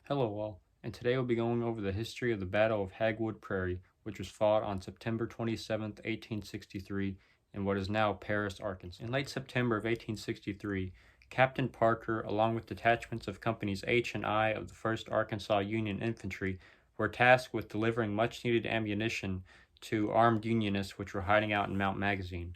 Hello all, and today we'll be going over the history of the Battle of Haugewood Prairie, which was fought on September 27th, 1863, in what is now Paris, Arkansas. In late September of 1863, Captain Parker, along with detachments of Companies H and I of the 1st Arkansas Union Infantry, were tasked with delivering much-needed ammunition to armed Unionists which were hiding out in Mount Magazine.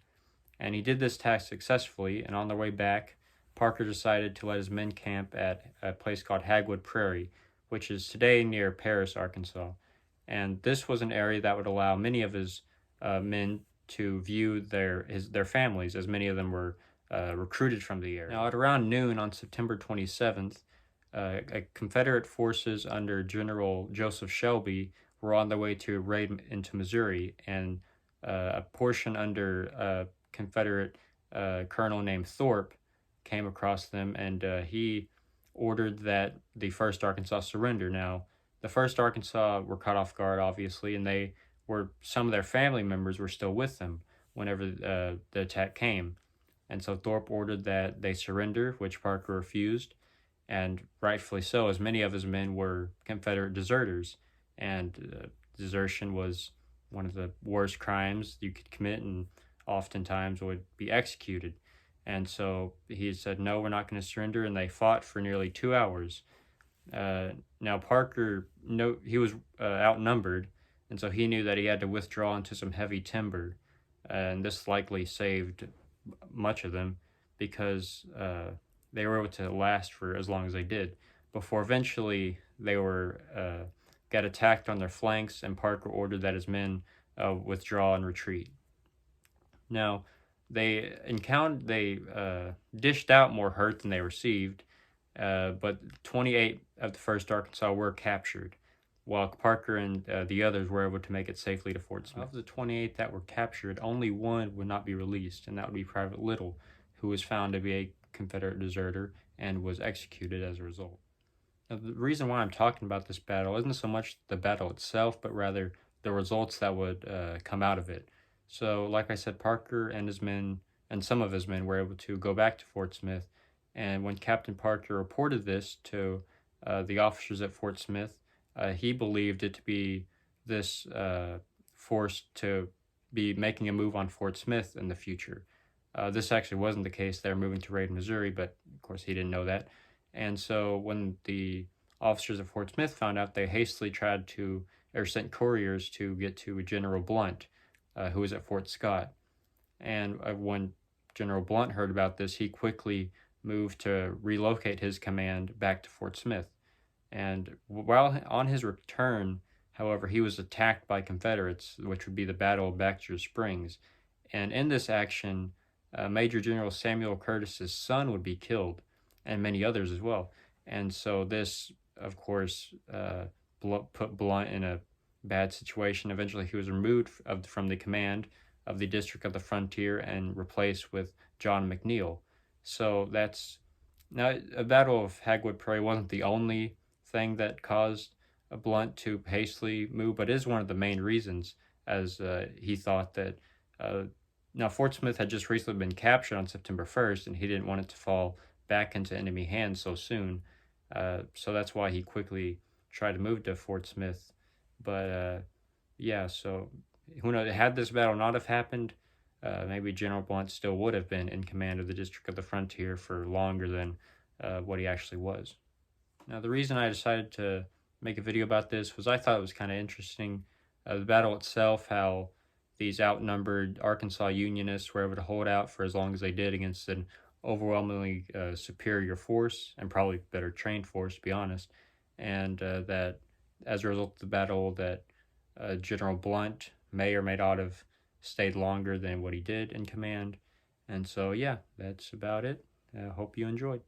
And he did this task successfully, and on their way back, Parker decided to let his men camp at a place called Haugewood Prairie, which is today near Paris, Arkansas. And this was an area that would allow many of his men to view their families, as many of them were recruited from the area. Now, at around noon on September 27th, Confederate forces under General Joseph Shelby were on their way to raid into Missouri, and a portion under Confederate colonel named Thorpe came across them, and he ordered that the 1st Arkansas surrender. Now, the 1st Arkansas were caught off guard, obviously, and some of their family members were still with them whenever the attack came. And so Thorpe ordered that they surrender, which Parker refused, and rightfully so, as many of his men were Confederate deserters, and desertion was one of the worst crimes you could commit and oftentimes would be executed. And so he said, no, we're not going to surrender, and they fought for nearly 2 hours. Now Parker, he was outnumbered, and so he knew that he had to withdraw into some heavy timber, and this likely saved much of them because they were able to last for as long as they did, before eventually they got attacked on their flanks, and Parker ordered that his men withdraw and retreat. Now, they dished out more hurt than they received, but 28 of the 1st Arkansas were captured, while Parker and the others were able to make it safely to Fort Smith. Of the 28 that were captured, only one would not be released, and that would be Private Little, who was found to be a Confederate deserter and was executed as a result. Now, the reason why I'm talking about this battle isn't so much the battle itself, but rather the results that would come out of it. So, like I said, Parker and his men, and some of his men, were able to go back to Fort Smith. And when Captain Parker reported this to the officers at Fort Smith, he believed it to be this force to be making a move on Fort Smith in the future. This actually wasn't the case. They were moving to raid Missouri, but of course he didn't know that. And so when the officers at Fort Smith found out, they hastily sent couriers to get to General Blunt, who was at Fort Scott. And when General Blunt heard about this, he quickly moved to relocate his command back to Fort Smith. And while on his return, however, he was attacked by Confederates, which would be the Battle of Baxter Springs. And in this action, Major General Samuel Curtis's son would be killed, and many others as well. And so this, of course, put Blunt in a bad situation. Eventually, he was removed from the command of the District of the Frontier and replaced with John McNeil. So now a Battle of Haugewood Prairie wasn't the only thing that caused Blunt to hastily move, but is one of the main reasons, as he thought that now Fort Smith had just recently been captured on September 1st, and he didn't want it to fall back into enemy hands so soon. So that's why he quickly tried to move to Fort Smith. But yeah, so who knows? Had this battle not have happened, maybe General Blunt still would have been in command of the District of the Frontier for longer than what he actually was. Now, the reason I decided to make a video about this was I thought it was kind of interesting. The battle itself, how these outnumbered Arkansas Unionists were able to hold out for as long as they did against an overwhelmingly superior force, and probably better trained force, to be honest, and that as a result of the battle, that General Blunt may or may not have stayed longer than what he did in command. And so, yeah, that's about it. I hope you enjoyed.